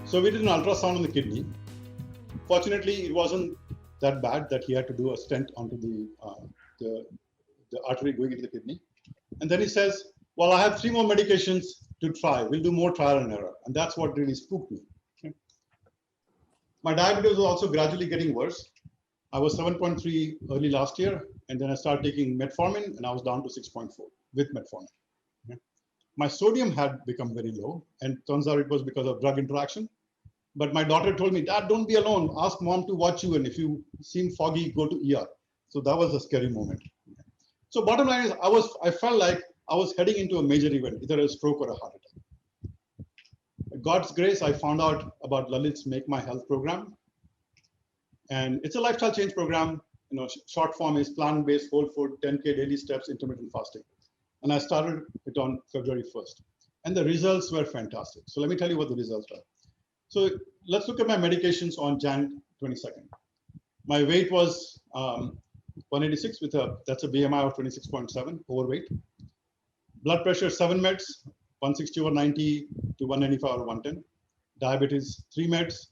So we did an ultrasound on the kidney. Fortunately, it wasn't that bad that he had to do a stent onto the, the artery going into the kidney. And then he says, well, I have 3 more medications to try. We'll do more trial and error. And that's what really spooked me. Okay. My diabetes was also gradually getting worse. I was 7.3 early last year, and then I started taking metformin, and I was down to 6.4 with metformin. Okay. My sodium had become very low, and turns out it was because of drug interaction. But my daughter told me, Dad, don't be alone. Ask mom to watch you, and if you seem foggy, go to ER. So that was a scary moment. So bottom line is, I felt like I was heading into a major event, either a stroke or a heart attack. God's grace, I found out about Lalit's Make My Health program. And it's a lifestyle change program. You know, short form is plant-based, whole food, 10K daily steps, intermittent fasting. And I started it on February 1st. And the results were fantastic. So let me tell you what the results are. So let's look at my medications on Jan 22nd. My weight was 186 that's a BMI of 26.7, overweight. Blood pressure, 7 meds, 160 over 90 to 195 over 110. Diabetes, 3 meds,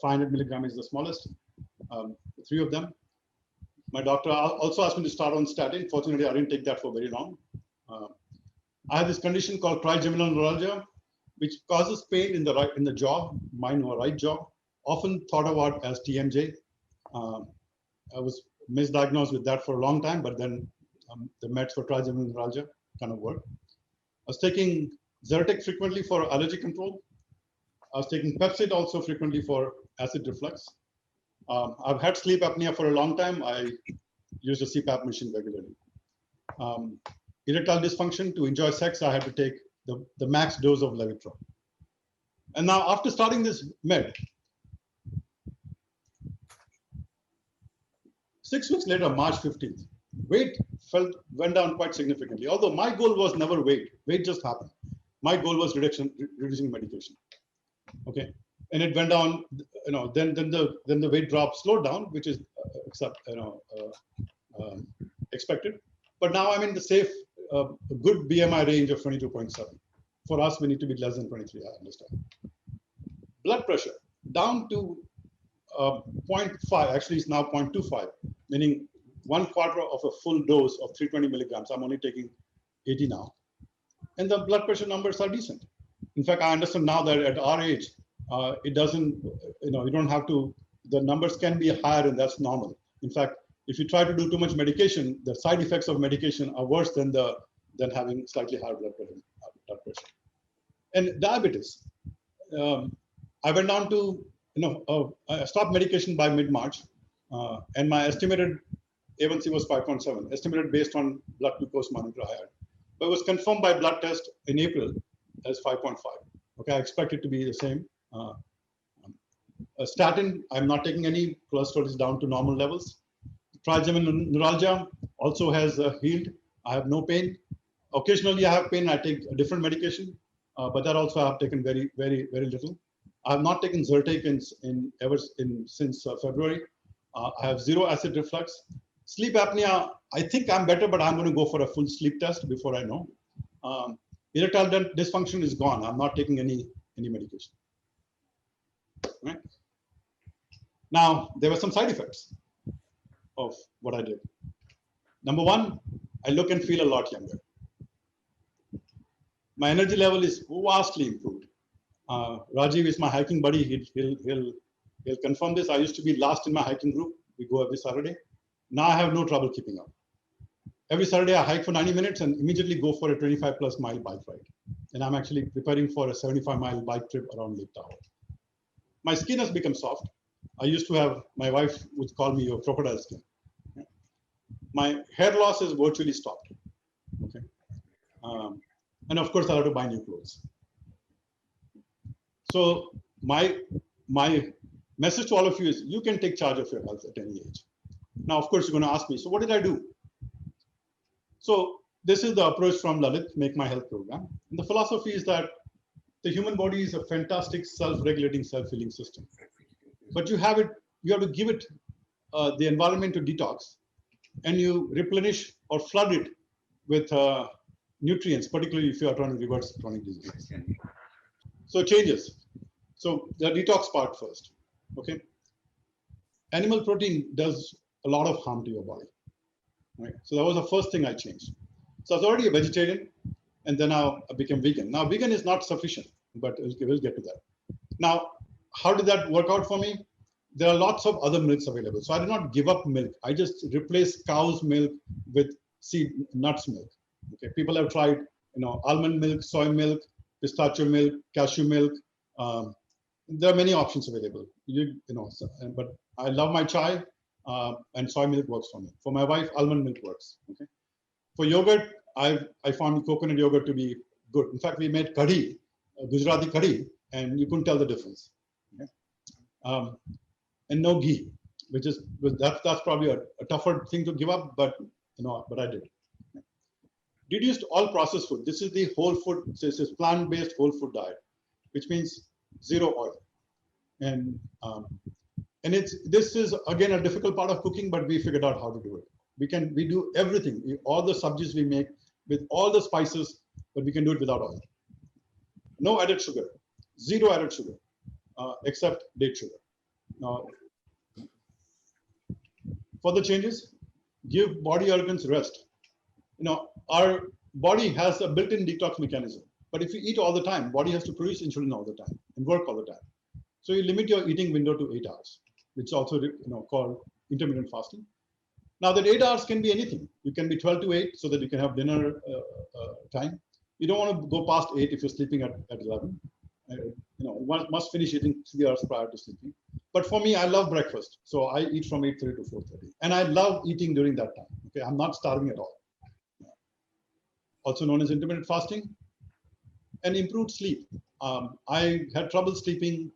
500 milligram is the smallest, 3 of them. My doctor also asked me to start on statin. Fortunately, I didn't take that for very long. I have this condition called trigeminal neuralgia, which causes pain in the jaw, mine or right jaw, often thought about as TMJ. I was misdiagnosed with that for a long time, but then the meds for trigeminal neuralgia kind of worked. I was taking Zyrtec frequently for allergy control. I was taking Pepcid also frequently for acid reflux. I've had sleep apnea for a long time. I use a CPAP machine regularly. Erectile dysfunction. To enjoy sex, I had to take the max dose of Levitra. And now after starting this med, 6 weeks later, March 15th, weight went down quite significantly. Although my goal was never weight just happened. My goal was reducing medication. Okay, and it went down. You know, then the weight drop slowed down, which is expected. But now I'm in the safe, good BMI range of 22.7. For us, we need to be less than 23. I understand. Blood pressure down to 0.5. Actually, it's now 0.25, meaning 1/4 of a full dose of 320 milligrams. I'm only taking 80 now, and the blood pressure numbers are decent. In fact, I understand now that at our age, it doesn't, you don't have to, the numbers can be higher, and that's normal. In fact, if you try to do too much medication, the side effects of medication are worse than having slightly higher blood pressure. And diabetes, I went down to, I stopped medication by mid-March, and my estimated A1C was 5.7, estimated based on blood glucose monitor I had. But it was confirmed by blood test in April as 5.5. Okay, I expect it to be the same. A statin, I'm not taking any. Cholesterol is down to normal levels. Trigeminal neuralgia also has healed. I have no pain. Occasionally, I have pain. I take a different medication, but that also I have taken very, very, very little. I have not taken Zyrtec since February. I have 0 acid reflux. Sleep apnea, I think I'm better, but I'm going to go for a full sleep test before I know. Erectile dysfunction is gone. I'm not taking any medication. Right? Now, there were some side effects of what I did. Number 1, I look and feel a lot younger. My energy level is vastly improved. Rajiv is my hiking buddy. He'll confirm this. I used to be last in my hiking group. We go every Saturday. Now I have no trouble keeping up. Every Saturday I hike for 90 minutes and immediately go for a 25+ mile bike ride. And I'm actually preparing for a 75-mile bike trip around Lake Tahoe. My skin has become soft. I used to have, my wife would call me a crocodile skin. My hair loss is virtually stopped. Okay. And of course, I have to buy new clothes. So my message to all of you is, you can take charge of your health at any age. Now, of course, you're going to ask me, so what did I do? So this is the approach from Lalit, Make My Health program. And the philosophy is that the human body is a fantastic self-regulating, self-healing system. But you have to give it the environment to detox, and you replenish or flood it with nutrients, particularly if you are trying to reverse chronic disease. So changes. So the detox part first. Okay. Animal protein does a lot of harm to your body. Right. So that was the first thing I changed. So I was already a vegetarian, and then I became vegan. Now, vegan is not sufficient, but we'll get to that. Now, how did that work out for me? There are lots of other milks available. So I did not give up milk. I just replaced cow's milk with seed nuts milk. Okay, people have tried, almond milk, soy milk, pistachio milk, cashew milk. There are many options available. But I love my chai, and soy milk works for me. For my wife, almond milk works. Okay. For yogurt, I found coconut yogurt to be good. In fact, we made kadhi, Gujarati kadhi, and you couldn't tell the difference. Okay? And no ghee, that's probably a tougher thing to give up, but I did. Reduced all processed food. This is the whole food. This is plant-based whole food diet, which means zero oil. And this is again a difficult part of cooking, but we figured out how to do it. We do everything, all the subjects we make with all the spices, but we can do it without oil. No added sugar, zero added sugar, except date sugar. Now, for the changes, give body organs rest. Our body has a built-in detox mechanism, but if you eat all the time, body has to produce insulin all the time and work all the time. So you limit your eating window to 8 hours, which is also called intermittent fasting. Now that 8 hours can be anything. You can be 12 to 8 so that you can have dinner time. You don't want to go past 8 if you're sleeping at 11. One must finish eating 3 hours prior to sleeping. But for me, I love breakfast. So I eat from 8:30 to 4:30. And I love eating during that time. Okay, I'm not starving at all. Also known as intermittent fasting. And improved sleep. I had trouble sleeping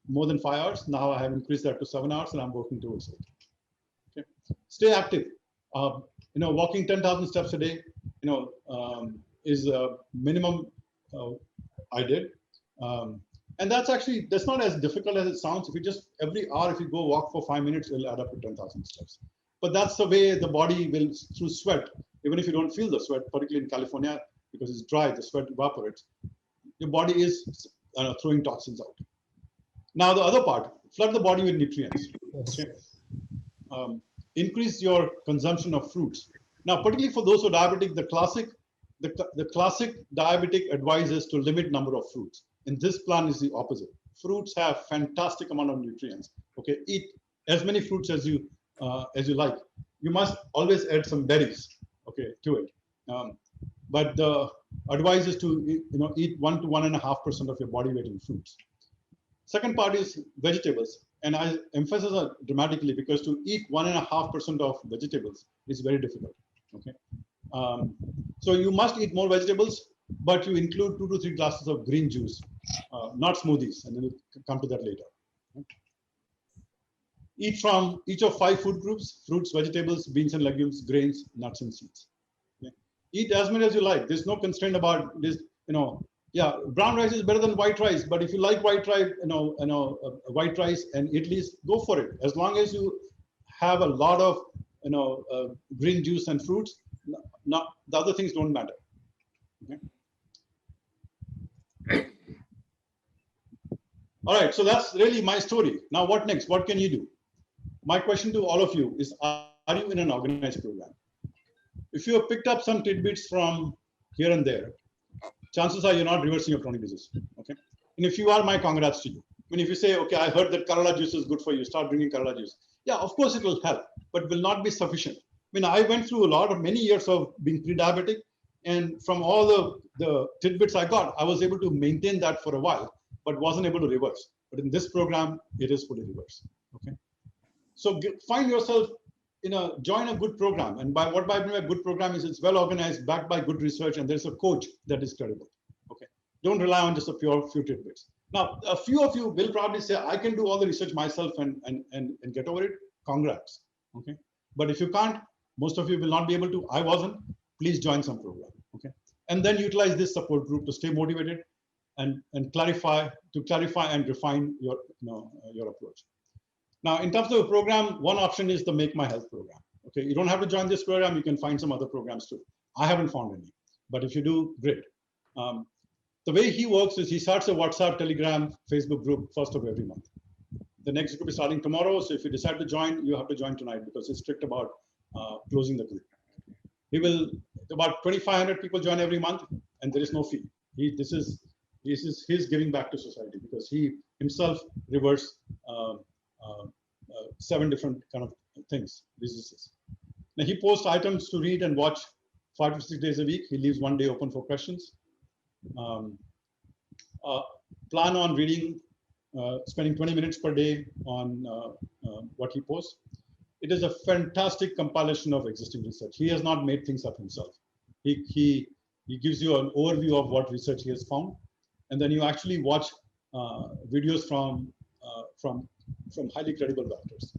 more than 5 hours. Now I have increased that to 7 hours and I'm working towards it. Okay. Stay active. Walking 10,000 steps a day, is a minimum I did. And that's not as difficult as it sounds. If you just every hour, if you go walk for 5 minutes, it'll add up to 10,000 steps. But that's the way the body will, through sweat, even if you don't feel the sweat, particularly in California, because it's dry, the sweat evaporates. Your body is throwing toxins out. Now the other part, flood the body with nutrients. Okay? Increase your consumption of fruits. Now, particularly for those who are diabetic, the classic diabetic advice is to limit number of fruits. And this plan is the opposite. Fruits have fantastic amount of nutrients. Okay, eat as many fruits as you like. You must always add some berries, okay, to it. But the advice is to eat 1 to 1.5% of your body weight in fruits. Second part is vegetables, and I emphasize that dramatically because to eat 1.5% of vegetables is very difficult. Okay, so you must eat more vegetables, but you include 2 to 3 glasses of green juice, not smoothies, and then we'll come to that later. Eat from each of 5 food groups: fruits, vegetables, beans and legumes, grains, nuts and seeds. Okay. Eat as many as you like. There's no constraint about this. Yeah, brown rice is better than white rice, but if you like white rice, white rice and idlis, go for it. As long as you have a lot of green juice and fruits, not the other things don't matter. Okay. All right, so that's really my story. Now, what next? What can you do? My question to all of you is: are you in an organized program? If you have picked up some tidbits from here and there, chances are you're not reversing your chronic disease. Okay, and if you are, my congrats to you. I mean, if you say, okay, I heard that Kerala juice is good for you, start drinking Kerala juice. Yeah, of course it will help, but will not be sufficient. I mean, I went through many years of being pre-diabetic, and from all the tidbits I got, I was able to maintain that for a while, but wasn't able to reverse. But in this program, it is fully reversed. Okay, so find yourself join a good program. And by what I mean by good program is it's well organized, backed by good research, and there's a coach that is credible. Okay, don't rely on just a few tidbits. Now, a few of you will probably say, I can do all the research myself and get over it. Congrats. Okay, but if you can't, most of you will not be able to. I wasn't. Please join some program. Okay, and then utilize this support group to stay motivated and clarify and refine your approach. Now, in terms of a program, one option is the Make My Health program. Okay, you don't have to join this program. You can find some other programs too. I haven't found any, but if you do, great. The way he works is he starts a WhatsApp, Telegram, Facebook group first of every month. The next group is starting tomorrow. So if you decide to join, you have to join tonight because he's strict about closing the group. He will, about 2,500 people join every month and there is no fee. This is his giving back to society because he himself reversed 7 different kind of things, businesses. Now he posts items to read and watch 5 to 6 days a week. He leaves one day open for questions. Plan on reading, spending 20 minutes per day on what he posts. It is a fantastic compilation of existing research. He has not made things up himself. He gives you an overview of what research he has found, and then you actually watch videos from highly credible doctors.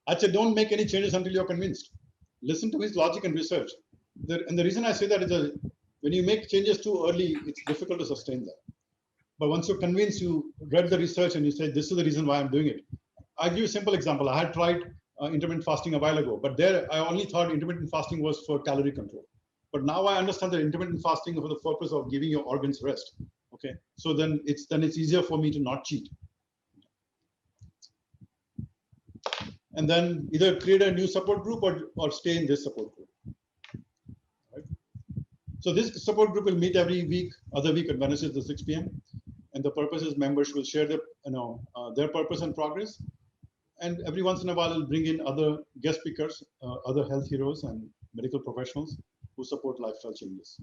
I'd say don't make any changes until you're convinced. Listen to his logic and research. And the reason I say that is that when you make changes too early, it's difficult to sustain that. But once you're convinced, you read the research and you say, this is the reason why I'm doing it. I'll give you a simple example. I had tried intermittent fasting a while ago, but there I only thought intermittent fasting was for calorie control. But now I understand that intermittent fasting is for the purpose of giving your organs rest. Okay, so then it's easier for me to not cheat. And then either create a new support group or stay in this support group. Right? So this support group will meet every week, other week at Wednesdays at 6 p.m. And the purpose is members will share their purpose and progress. And every once in a while, we'll bring in other guest speakers, other health heroes and medical professionals who support lifestyle changes.